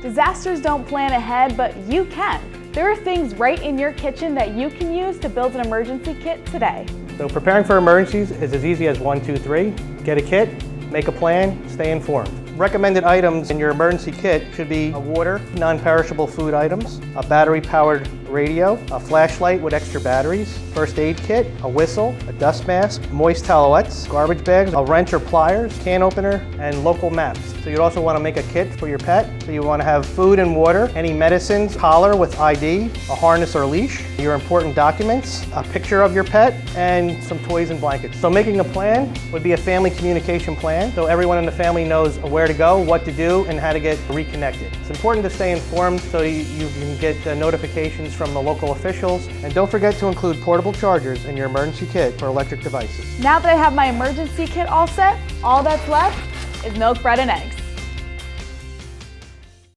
Disasters don't plan ahead, but you can. There are things right in your kitchen that you can use to build an emergency kit today. So preparing for emergencies is as easy as 1, 2, 3. Get a kit, make a plan, stay informed. Recommended items in your emergency kit should be water, non-perishable food items, a battery-powered radio, a flashlight with extra batteries, first aid kit, a whistle, a dust mask, moist towelettes, garbage bags, a wrench or pliers, can opener, and local maps. So you'd also want to make a kit for your pet. So you want to have food and water, any medicines, collar with ID, a harness or leash, your important documents, a picture of your pet, and some toys and blankets. So making a plan would be a family communication plan, so everyone in the family knows where to go, what to do, and how to get reconnected. It's important to stay informed so you can get notifications from the local officials. And don't forget to include portable chargers in your emergency kit for electric devices. Now that I have my emergency kit all set, all that's left is milk, bread, and eggs.